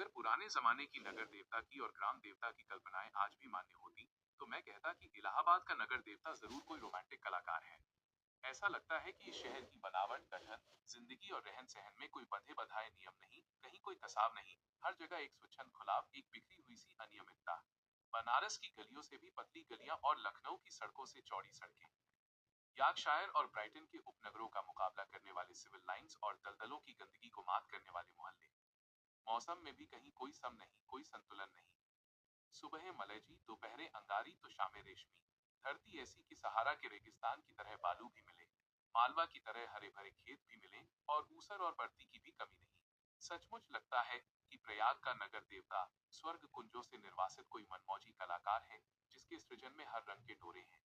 अगर पुराने जमाने की नगर देवता की और ग्राम देवता की कल्पनाएं आज भी मान्य होती, तो मैं कहता कि इलाहाबाद का नगर देवता जरूर कोई रोमांटिक कलाकार है। ऐसा लगता है कि इस शहर की बनावट, गठन, जिंदगी और रहन सहन में कोई बंधे बधाए नियम नहीं, कहीं कोई कसाव नहीं। हर जगह एक स्वच्छंद खुलाव, एक बिखरी हुई सी अनियमितता। बनारस की गलियों से भी पतली गलियां और लखनऊ की सड़कों से चौड़ी सड़कें। यार्कशायर और ब्राइटन के उपनगरों का मुकाबला करने वाले सिविल लाइंस और दलदलों की गंदगी को मात करने वाले मोहल्ले। मौसम में भी कहीं कोई सम नहीं, कोई संतुलन नहीं। सुबह मलयजी, दोपहरे अंगारी तो शामें रेशमी। धरती ऐसी कि सहारा के रेगिस्तान की तरह बालू भी मिले, मालवा की तरह हरे भरे खेत भी मिले, और ऊसर और बढ़ती की भी कमी नहीं। सचमुच लगता है कि प्रयाग का नगर देवता स्वर्ग कुंजों से निर्वासित कोई मनमौजी कलाकार है, जिसके सृजन में हर रंग के डोरे हैं।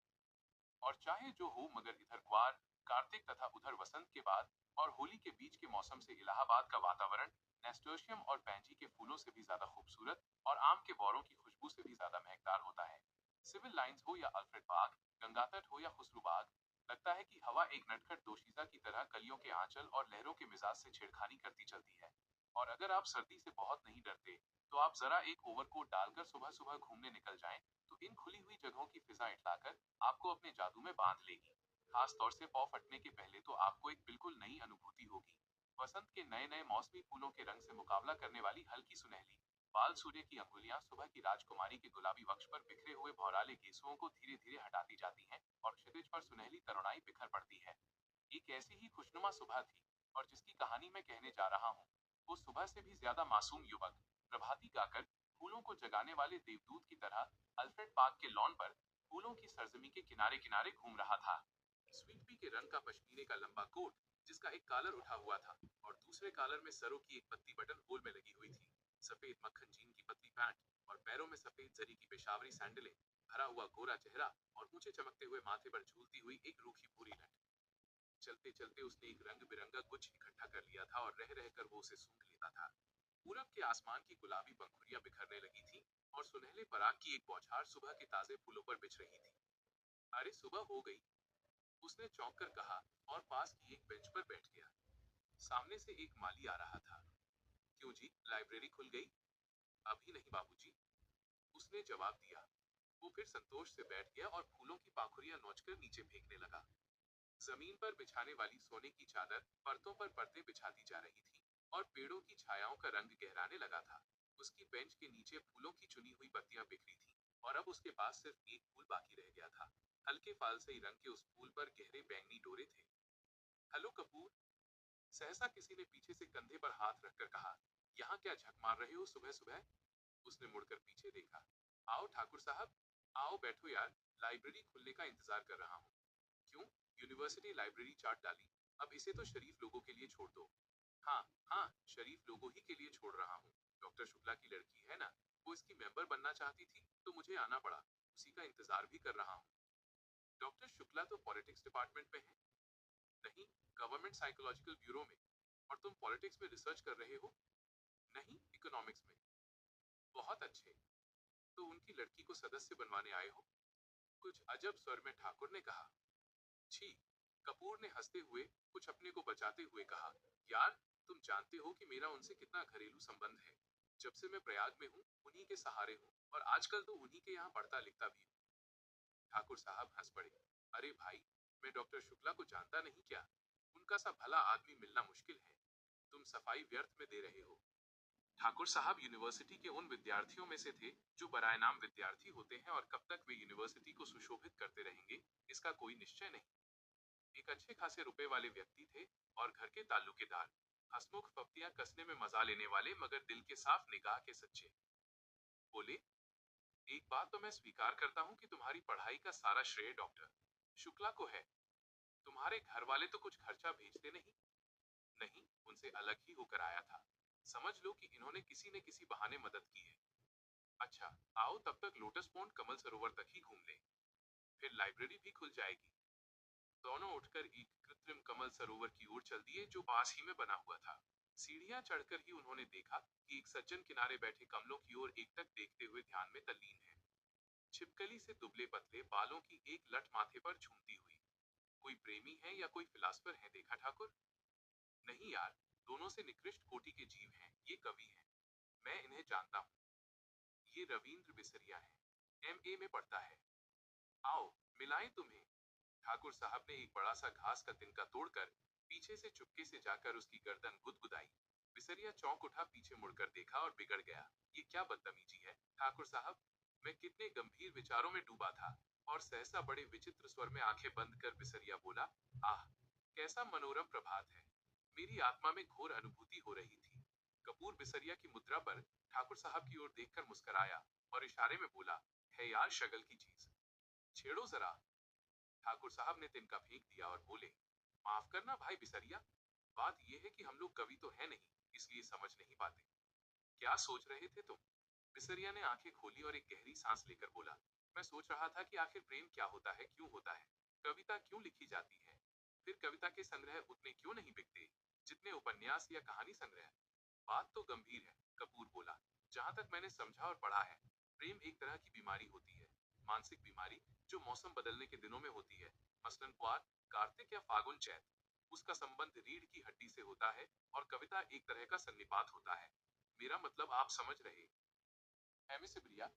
और चाहे जो हो, मगर इधर ग्वार, कार्तिक तथा उधर वसंत के बाद और होली के बीच के मौसम से इलाहाबाद का वातावरण नेस्टोशियम और पैंजी के फूलों से भी ज्यादा खूबसूरत और आम के बौरों की खुशबू से भी ज्यादा महकदार होता है। सिविल लाइंस हो या अल्फ्रेड बाग, गंगातट हो या खुसरू बाग, लगता है कि हवा एक नटखट दोशीजा की तरह कलियों के आंचल और लहरों के मिजाज से छेड़खानी करती चलती है। और अगर आप सर्दी से बहुत नहीं डरते, तो आप जरा एक ओवरकोट डालकर सुबह सुबह घूमने निकल जाएं, तो इन खुली हुई जगहों की फिजा इठलाकर आपको अपने जादू में बांध लेगी। खास तौर से पौ फटने के पहले तो आपको एक बिल्कुल नई अनुभूति होगी। वसंत के नए नए मौसमी फूलों के रंग से मुकाबला करने वाली हल्की सुनहली बाल सूर्य की अंगुलियां सुबह की राजकुमारी के गुलाबी वक्ष पर बिखरे हुए भौराले केसुओं को धीरे धीरे हटाती जाती हैं, और क्षितिज पर सुनहली तरुणाई बिखर पड़ती है। एक ऐसी ही खुशनुमा सुबह थी, और जिसकी कहानी मैं कहने जा रहा हूँ, वो सुबह से भी ज्यादा मासूम युवक, प्रभाती गाकर फूलों को जगाने वाले देवदूत की तरह अल्फ्रेड पार्क के लॉन पर फूलों की सरजमी के किनारे किनारे घूम रहा था। स्वीट पी के रंग का पश्मीने का लंबा कोट, जिसका एक कॉलर उठा हुआ था और दूसरे कॉलर में सरों की एक पत्ती बटन होल में लगी हुई थी, सफेद मक्खन जीन की पतली पैंट और पैरों में सफेद जरी की पेशावरी सैंडलें, भरा हुआ गोरा चेहरा और ऊंचे चमकते हुए माथे पर झूलती हुई एक रूखी भूरी लट। चलते चलते उसने एक रंग बिरंगा गुच्छ इकट्ठा कर लिया था और रह रहकर वो उसे सूंघ लेता था। पूरब के आसमान की गुलाबी पंखुड़ियां बिखरने लगी थी, और सुनहले पराग की एक बौछार सुबह के ताजे फूलों पर बिछ रही थी। अरे सुबह हो गई, उसने चौंक कर कहा, और पास की एक बेंच पर बैठ गया। सामने से एक माली आ रहा था। क्यों जी, लाइब्रेरी खुल गई? अभी नहीं बाबूजी, उसने जवाब दिया। वो फिर संतोष से बैठ गया और फूलों की पाखुरियां नोचकर नीचे फेंकने लगा। जमीन पर बिछाने वाली सोने की चादर परतों पर परतें बिछाती जा रही थी, और पेड़ों की छायाओं का रंग गहराने लगा था। उसकी बेंच के नीचे फूलों की चुनी हुई पत्तियां बिखरी थी, और अब उसके पास सिर्फ एक फूल बाकी रह गया था। हल्के फालसई रंग के उस फूल पर गहरे बैंगनी डोरे थे। हेलो कपूर, सहसा किसी ने पीछे से कंधे पर हाथ रखकर कहा। यहाँ क्या झक मार रहे हो सुबह सुबह? उसने मुड़कर पीछे देखा। आओ ठाकुर साहब, आओ बैठो यार, लाइब्रेरी खुलने का इंतजार कर रहा हूँ। क्यों? यूनिवर्सिटी लाइब्रेरी चार्ट डाली, अब इसे तो शरीफ लोगों के लिए छोड़ दो। हाँ हाँ, शरीफ लोगों ही के लिए छोड़ रहा हूँ। डॉक्टर शुक्ला की लड़की है ना, वो इसकी मेंबर बनना चाहती थी, तो मुझे आना पड़ा। उसी का इंतजार भी कर रहा हूँ। डॉक्टर शुक्ला तो पॉलिटिक्स डिपार्टमेंट में है। नहीं, गवर्नमेंट साइकोलॉजिकल ब्यूरो में। और तुम पॉलिटिक्स में रिसर्च कर रहे हो? नहीं, इकोनॉमिक्स में। बहुत अच्छे। तो उनकी लड़की को सदस्य बनवाने आए हो? कुछ अजब स्वर में ठाकुर ने कहा। छी, कपूर ने हंसते हुए कुछ अपने को बचाते हुए कहा। यार, तुम जानते हो कि मेरा उनसे कितना घरेलू संबंध है। जब से मैं प्रयाग में हूँ, उन्हीं के सहारे हूँ, और आजकल तो उन्हीं के यहाँ पढ़ता लिखता भी हूँ। ठाकुर साहब हंस पड़े। अरे भाई, मैं डॉक्टर शुक्ला को जानता नहीं क्या? उनका सा भला आदमी मिलना मुश्किल है। तुम सफाई व्यर्थ में दे रहे हो। ठाकुर साहब यूनिवर्सिटी के उन विद्यार्थियों में से थे जो बराए नाम विद्यार्थी होते हैं, और कब तक वे यूनिवर्सिटी को सुशोभित करते रहेंगे, इसका कोई निश्चय नहीं। एक अच्छे खासे रुपए वाले व्यक्ति थे, और घर के ताल्लुकेदार, हंसमुख पप्तियां कसने में मजा लेने वाले, मगर दिल के साफ निगाह के सच्चे। बोले, एक बात तो मैं स्वीकार करता हूँ कि तुम्हारी पढ़ाई का सारा श्रेय डॉक्टर शुक्ला को है। तुम्हारे घर वाले तो कुछ खर्चा भेजते नहीं? नहीं, उनसे अलग ही होकर आया था। समझ लो कि इन्होंने किसी न किसी बहाने मदद की है। अच्छा, आओ तब तक लोटस पॉन्ड कमल सरोवर तक ही घूम ले, फिर लाइब्रेरी भी खुल जाएगी। दोनों उठकर एक कृत्रिम कमल सरोवर की ओर चल दिए, जो पास ही में बना हुआ था। सीढ़ियां चढ़कर ही उन्होंने देखा कि एक सज्जन किनारे बैठे कमलों की ओर एकटक देखते हुए ध्यान में तल्लीन है। छिपकली से दुबले पतले बालों की एक लट माथे पर झूमती हुई। कोई प्रेमी है या कोई फिलासफर है, देखा ठाकुर? नहीं यार, दोनों से निकृष्ट कोटि के जीव हैं, ये कवि हैं। मैं इन्हें जानता हूँ, ये रविंद्र बिसरिया है, एमए में पढ़ता है। आओ मिलाएं तुम्हें। ठाकुर साहब ने एक बड़ा सा घास का तिनका तोड़कर पीछे से चुपके से जाकर उसकी गर्दन गुदगुदाई। बिसरिया चौंक उठा, पीछे मुड़कर देखा और बिगड़ गया। ये क्या बदतमीजी है ठाकुर साहब। मैं कितने गंभीर विचारों में डूबा था। और सहसा बड़े विचित्र स्वर में आंखें बंद कर बिसरिया बोला, आह कैसा मनोरम प्रभात है। मेरी आत्मा में घोर अनुभूति हो रही थी। कपूर बिसरिया की मुद्रा पर ठाकुर साहब की ओर देखकर मुस्कुराया और इशारे में बोला, है यार शगल की चीज, छेड़ो जरा। ठाकुर साहब ने तिनका फेंक दिया और बोले, माफ करना भाई बिसरिया, बात यह है कि हम लोग कवि तो है नहीं, इसलिए समझ नहीं पाते। क्या सोच रहे थे तुम? बिसरिया ने आंखें खोली और एक गहरी सांस लेकर बोला, मैं सोच रहा था कि आखिर प्रेम क्या होता है, क्यों होता है, कविता क्यों लिखी जाती है, फिर कविता के संग्रह उतने क्यों नहीं बिकते जितने उपन्यास या कहानी संग्रह। बात तो गंभीर है, कपूर बोला। जहां तक मैंने समझा और पढ़ा है, प्रेम एक तरह की बीमारी होती है, मानसिक बीमारी, जो मौसम बदलने के दिनों में होती है, मसलन पुआर, कार्तिक या फागुन चैत। उसका संबंध रीढ़ की हड्डी से होता है और कविता एक तरह का सन्निपात होता है। मेरा मतलब आप समझ रहे हैं मैं सिबरिया।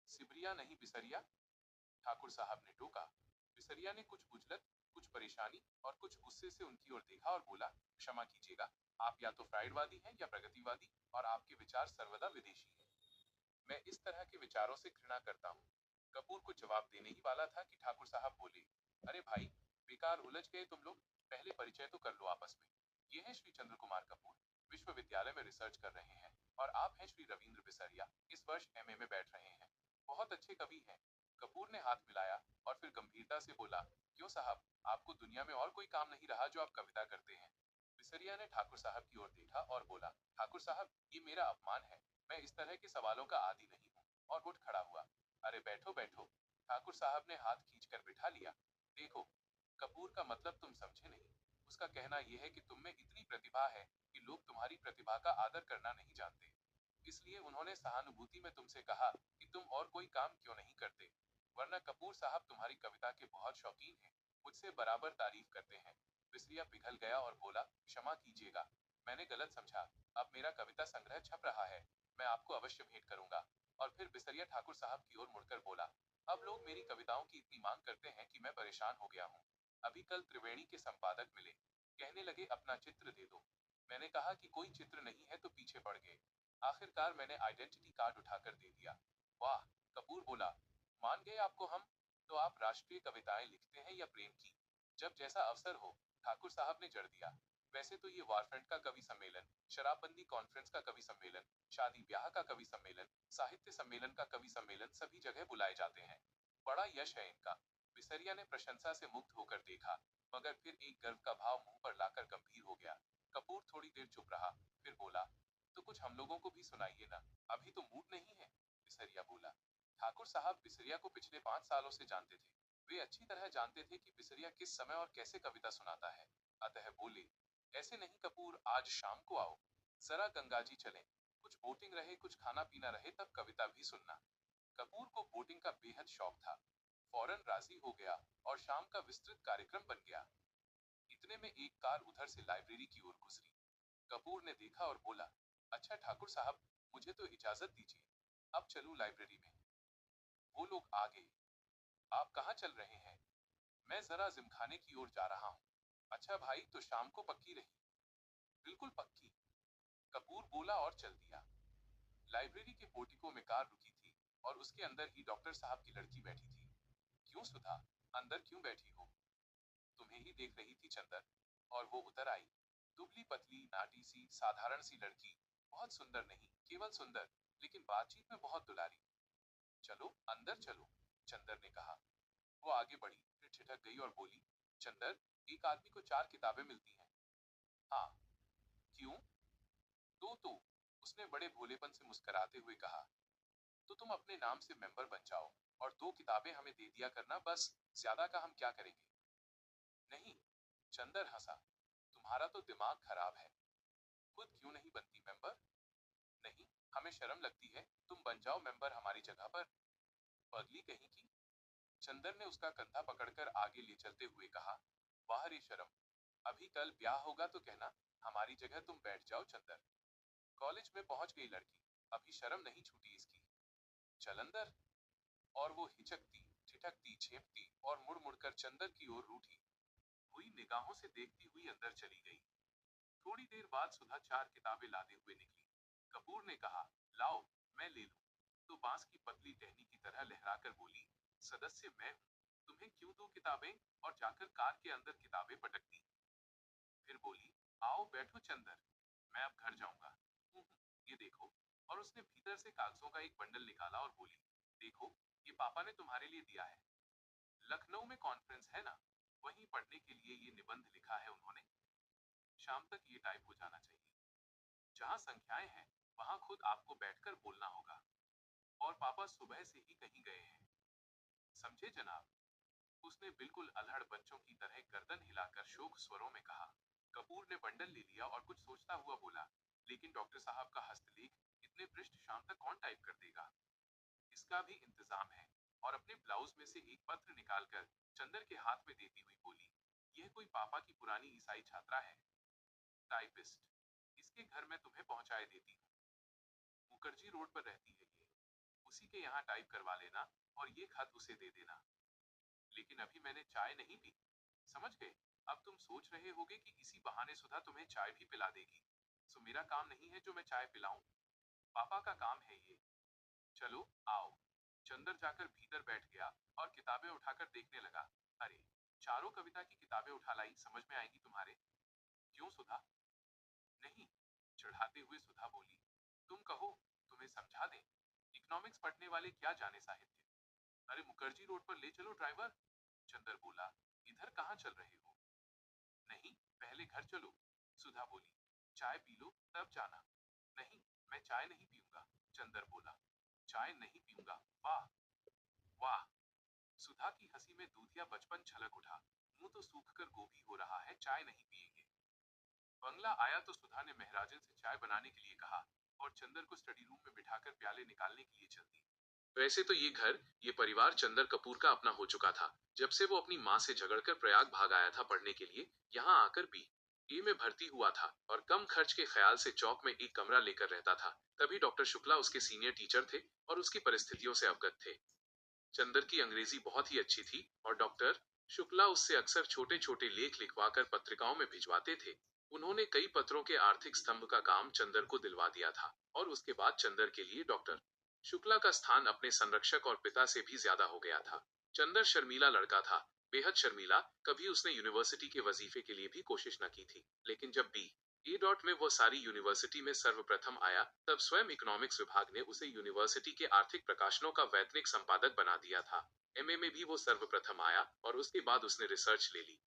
सिबरिया नहीं बिसरिया, ठाकुर साहब ने टोका। बिसरिया ने कुछ उजलत, कुछ परेशानी और कुछ गुस्से से उनकी ओर देखा और बोला, क्षमा कीजिएगा, आप या तो फ्राइडवादी हैं या प्रगतिवादी, और आपके विचार सर्वदा विदेशी हैं। मैं इस तरह के विचारों से घृणा करता हूँ। कपूर को जवाब देने ही वाला था कि ठाकुर साहब बोले, अरे भाई, बेकार उलझ गए तुम लोग, पहले परिचय तो कर लो आपस में। ये है श्री चंद्र कुमार कपूर, विश्वविद्यालय में रिसर्च कर रहे हैं, और आप हैं श्री रविंद्र बिसरिया, इस वर्ष एमए में बैठ रहे हैं। बहुत अच्छे कवि हैं। कपूर ने हाथ मिलाया और फिर गंभीरता से बोला, क्यों साहब, आपको दुनिया में और कोई काम नहीं रहा जो आप कविता करते हैं? बिसरिया ने ठाकुर साहब की ओर देखा और बोला, ठाकुर साहब, ये मेरा अपमान है, मैं इस तरह के सवालों का आदी नहीं हूँ। और उठ खड़ा हुआ। अरे बैठो बैठो। ठाकुर साहब ने हाथ खींचकर बिठा लिया। देखो, कपूर का मतलब तुम समझे नहीं। उसका कहना यह है कि तुम में इतनी प्रतिभा है कि लोग तुम्हारी प्रतिभा का आदर करना नहीं जानते। इसलिए उन्होंने सहानुभूति में तुमसे कहा कि तुम और कोई काम क्यों नहीं करते। वरना कपूर साहब तुम्हारी कविता के बहुत शौकीन हैं, मुझसे बराबर तारीफ करते हैं। बिसरिया पिघल गया और बोला, क्षमा कीजिएगा, मैंने गलत समझा। अब मेरा कविता संग्रह छप रहा है, मैं आपको अवश्य भेंट करूंगा। और फिर बिसरिया ठाकुर साहब की ओर मुड़कर बोला, अब लोग मेरी कविताओं की इतनी मांग करते हैं कि मैं परेशान हो गया हूँ। अभी कल त्रिवेणी के संपादक मिले, कहने लगे अपना चित्र दे दो। मैंने कहा कि कोई चित्र नहीं है तो पीछे पड़ गए। आखिरकार मैंने आइडेंटिटी कार्ड उठाकर दे दिया। वाह, कपूर बोला, मान गए आपको हम। तो आप राष्ट्रीय कविताएं लिखते हैं या प्रेम की? जब जैसा अवसर हो, ठाकुर साहब ने जड़ दिया। वैसे तो ये वारफ्रंट का कवि सम्मेलन, शराबबंदी कॉन्फ्रेंस का कवि सम्मेलन, शादी ब्याह का कवि सम्मेलन, साहित्य सम्मेलन का कवि सम्मेलन, सभी जगह बुलाए जाते हैं। बड़ा यश है इनका। बिसरिया ने प्रशंसा से मुग्ध होकर देखा, मगर फिर एक गर्व का भाव मुंह पर लाकर गंभीर हो गया। कपूर थोड़ी देर चुप रहा, फिर बोला, तो कुछ हम लोगों को भी सुनाइए ना, अभी तो मूड नहीं है। बिसरिया बोला। ठाकुर साहब बिसरिया को पिछले 5 सालों से जानते थे। वे अच्छी तरह जानते थे कि बिसरिया किस समय और कैसे कविता सुनाता है। अतः बोले, ऐसे नहीं कपूर, आज शाम को आओ, जरा गंगा जी चलें, कुछ बोटिंग रहे, कुछ खाना पीना रहे, तब कविता भी सुनना। कपूर को बोटिंग का बेहद शौक था। फौरन राजी हो गया और शाम का विस्तृत कार्यक्रम बन गया। इतने में एक कार उधर से लाइब्रेरी की ओर गुजरी। कपूर ने देखा और बोला, अच्छा ठाकुर साहब, मुझे तो इजाजत दीजिए, अब चलूं लाइब्रेरी में। वो लोग आ गए। आप कहाँ चल रहे हैं? मैं जरा जिमखाने की ओर जा रहा हूँ। अच्छा भाई, तो शाम को पक्की रही? बिल्कुल पक्की, कपूर बोला और चल दिया। लाइब्रेरी के पोर्टिको में कार रुकी थी और उसके अंदर ही डॉक्टर साहब की लड़की बैठी थी। क्यों सुधा, अंदर क्यों बैठी हो? तुम्हें ही देख रही थी चंदर। और वो उतर आई। दुबली पतली नाटी सी साधारण सी लड़की, बहुत सुंदर नहीं, केवल सुंदर, लेकिन बातचीत में बहुत दुलारी। चलो अंदर चलो, चंदर ने कहा। वो आगे बढ़ी, फिर ठिठक गई और बोली, चंदर, एक आदमी को 4 किताबें मिलती हैं। हाँ। क्यों? तो उसने बड़े भोलेपन से मुस्कुराते हुए कहा, तो तुम अपने नाम से मेंबर बन जाओ और 2 किताबें हमें दे दिया करना, बस, ज्यादा का हम क्या करेंगे? नहीं, चंदर हंसा, तुम्हारा तो दिमाग खराब है। खुद क्यों नहीं बनती मेंबर? नहीं, हमें शर्म लगती है, तुम बन जाओ मेंबर हमारी जगह पर। पगली कहीं की। चंदर ने उसका कंधा पकड़कर आगे ले चलते हुए कहा, वाह रे शर्म, अभी कल ब्याह होगा तो कहना, हमारी जगह तुम बैठ जाओ चंदर। कॉलेज में पहुंच गई लड़की। अभी शर्म नहीं छूटी इसकी। चल अंदर। और वो हिचकती, ठिठकती, झेपती और मुड़ मुड़कर चंदर की ओर रूठी हुई निगाहों से देखती हुई अंदर चली गई। थोड़ी देर बाद सुधा 4 किताबें लाते हुए निकली। कपूर ने कहा, लाओ, मैं ले लूं। तो बांस की पतली टहनी की तरह लहराकर बोली, सदस्य मैं हूं, तुम्हें क्यों दो किताबें? और जाकर कार के अंदर किताबें पटक दी। फिर बोली, आओ बैठो चंदर, मैं अब घर जाऊंगा। ये देखो। और उसने भीतर से कागजों का एक बंडल निकाला और बोली, देखो, ये पापा ने तुम्हारे लिए दिया है। लखनऊ में कॉन्फ्रेंस है ना, वहीं पढ़ने के लिए ये निबंध लिखा है उन्होंने। शाम तक ये टाइप हो जाना चाहिए। जहां संख्याएं हैं, वहां खुद आपको बैठकर बोलना होगा। और पापा सुबह से ही कहीं गए हैं। समझे जनाब? उसने बिल्कुल अल्हड़ बच्चों की तरह गर्दन हिलाकर शोक स्वरों में कहा। कपूर ने बंडल ले लिया और कुछ सोचता हुआ बोला, लेकिन डॉक्टर साहब का हस्तलेख, इतने पृष्ठ शाम तक कौन टाइप कर देगा? इसका भी इंतजाम है। और अपने ब्लाउज में से एक पत्र निकालकर चंदर के हाथ में देती हुई बोली, यह कोई पापा की पुरानी ईसाई छात्रा है, टाइपिस्ट। इसके घर में तुम्हें पहुंचाए देती हूँ। मुखर्जी रोड पर रहती है ये। उसी के यहाँ टाइप करवा लेना और ये खत उसे दे देना। लेकिन अभी मैंने चाय नहीं पी। समझ गए? अब तुम सोच रहे होगे कि इसी बहाने सुधा तुम्हें चाय भी पिला देगी। सो मेरा काम नहीं है जो मैं चाय पिलाऊं, पापा का काम है ये। चलो आओ। चंदर जाकर भीतर बैठ गया और किताबें उठाकर देखने लगा। अरे, चारों कविता की किताबें उठा लाई, समझ में आएगी तुम्हारे। क्यों सुधा? नहीं, चढ़ाते हुए सुधा बोली, तुम कहो, तुम्हें समझा दें। इकोनॉमिक्स पढ़ने वाले क्या जाने साहित्य। अरे मुखर्जी रोड पर ले चलो ड्राइवर। चंदर बोला, इधर कहाँ चल रहे हो? नहीं, पहले घर चलो। सुधा बोली, चाय पी लो तब जाना। नहीं, मैं चाय नहीं पीऊंगा। चंदर बोला, चाय नहीं पीऊंगा? वाह वाह। सुधा की हंसी में दूधिया बचपन छलक उठा। मुंह तो सूख कर गोभी हो रहा है, चाय नहीं पिएंगे। बंगला आया तो सुधा ने महराजन से चाय बनाने के लिए कहा और चंदर को स्टडी रूम में बिठाकर प्याले निकालने के लिए चल दी। वैसे तो ये घर, ये परिवार चंदर कपूर का अपना हो चुका था। जब से वो अपनी माँ से झगड़कर प्रयाग भाग आया था पढ़ने के लिए, यहाँ आकर बी ए में भर्ती हुआ था और कम खर्च के ख्याल से चौक में एक कमरा लेकर रहता था। तभी डॉक्टर शुक्ला उसके सीनियर टीचर थे और उसकी परिस्थितियों से अवगत थे। चंदर की अंग्रेजी बहुत ही अच्छी थी और डॉक्टर शुक्ला उससे अक्सर छोटे छोटे लेख लिखवाकर पत्रिकाओं में भिजवाते थे। उन्होंने कई पत्रों के आर्थिक स्तंभ का काम चंदर को दिलवा दिया था और उसके बाद चंदर के लिए डॉक्टर शुक्ला का स्थान अपने संरक्षक और पिता से भी ज्यादा हो गया था। चंदर शर्मीला लड़का था, बेहद शर्मीला। कभी उसने यूनिवर्सिटी के वजीफे के लिए भी कोशिश न की थी, लेकिन जब बी ए डॉट में वो सारी यूनिवर्सिटी में सर्वप्रथम आया, तब स्वयं इकोनॉमिक्स विभाग ने उसे यूनिवर्सिटी के आर्थिक प्रकाशनों का वैतनिक संपादक बना दिया था। एमए में भी वो सर्वप्रथम आया और उसके बाद उसने रिसर्च ले ली।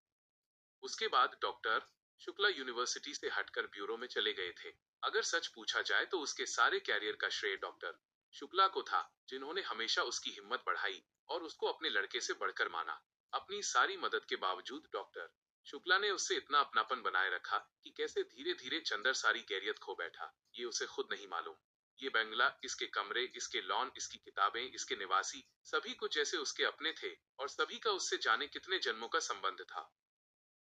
उसके बाद डॉक्टर शुक्ला यूनिवर्सिटी से हटकर ब्यूरो में चले गए थे। अगर सच पूछा जाए तो उसके सारे कैरियर का श्रेय डॉक्टर शुक्ला को था, जिन्होंने हमेशा उसकी हिम्मत बढ़ाई और उसको अपने लड़के से बढ़कर माना। अपनी सारी मदद के बावजूद डॉक्टर शुक्ला ने उससे इतना अपनापन बनाए रखा कि कैसे धीरे धीरे चंदर सारी कैरियत खो बैठा, ये उसे खुद नहीं मालूम। ये बंगला, इसके कमरे, इसके लॉन, इसकी किताबें, इसके निवासी, सभी कुछ जैसे उसके अपने थे और सभी का उससे जाने कितने जन्मों का संबंध था।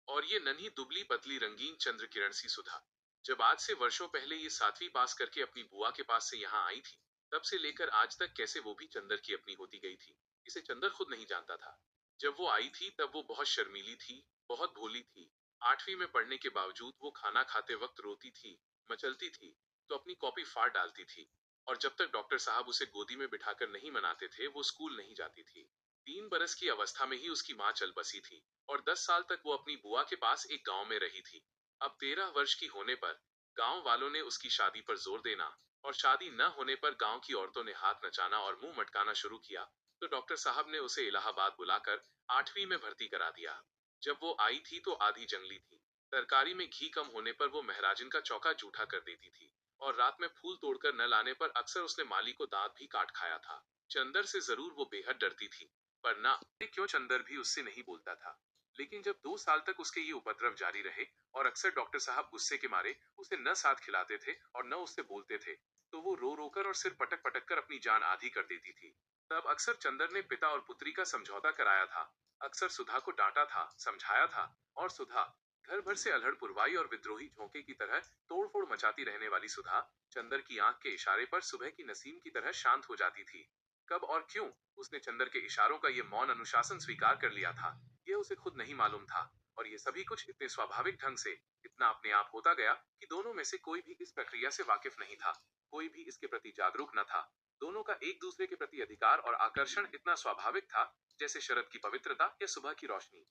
और ये नन्ही दुबली पतली रंगीन चंद्र किरण सी सुधा, जब आज से वर्षों पहले ये 7वीं पास करके अपनी बुआ के पास से यहाँ आई थी, तब से लेकर आज तक कैसे वो भी चंदर की अपनी होती गई थी, इसे चंदर खुद नहीं जानता था। जब वो आई थी तब वो बहुत शर्मीली थी, बहुत भोली थी। 8वीं में पढ़ने के बावजूद वो खाना खाते वक्त रोती थी, मचलती थी, तो अपनी कॉपी फाड़ डालती थी। और जब तक डॉक्टर साहब उसे गोदी में बिठाकर नहीं मनाते थे, वो स्कूल नहीं जाती थी। 3 बरस की अवस्था में ही उसकी माँ चल बसी थी और 10 साल तक वो अपनी बुआ के पास एक गांव में रही थी। अब 13 वर्ष की होने पर गांव वालों ने उसकी शादी पर जोर देना और शादी न होने पर गांव की औरतों ने हाथ नचाना और मुंह मटकाना शुरू किया, तो डॉक्टर साहब ने उसे इलाहाबाद बुलाकर 8वीं में भर्ती करा दिया। जब वो आई थी तो आधी जंगली थी। तरकारी में घी कम होने पर वो महराजन का चौका जूठा कर देती थी और रात में फूल तोड़कर न लाने पर अक्सर उसने माली को दांत भी काट खाया था। चंदर से जरूर वो बेहद डरती थी, पर ना क्यों चंदर भी उससे नहीं बोलता था। लेकिन जब 2 साल तक उसके ये उपद्रव जारी रहे और अक्सर डॉक्टर साहब गुस्से के मारे उसे न साथ खिलाते थे और न उससे बोलते थे, तो वो रो रोकर और सिर पटक पटक कर अपनी जान आधी कर देती थी। तब अक्सर चंदर ने पिता और पुत्री का समझौता कराया था, अक्सर सुधा को डांटा था, समझाया था, और सुधा घर भर से अल्हड़ पुरवाई और विद्रोही झोंके की तरह तोड़फोड़ मचाती रहने वाली सुधा चंदर की आंख के इशारे पर सुबह की नसीम की तरह शांत हो जाती थी। कब और क्यों उसने चंदर के इशारों का ये मौन अनुशासन स्वीकार कर लिया था, ये उसे खुद नहीं मालूम था। और ये सभी कुछ इतने स्वाभाविक ढंग से, इतना अपने आप होता गया कि दोनों में से कोई भी इस प्रक्रिया से वाकिफ नहीं था, कोई भी इसके प्रति जागरूक न था। दोनों का एक दूसरे के प्रति अधिकार और आकर्षण इतना स्वाभाविक था, जैसे शरद की पवित्रता या सुबह की रोशनी।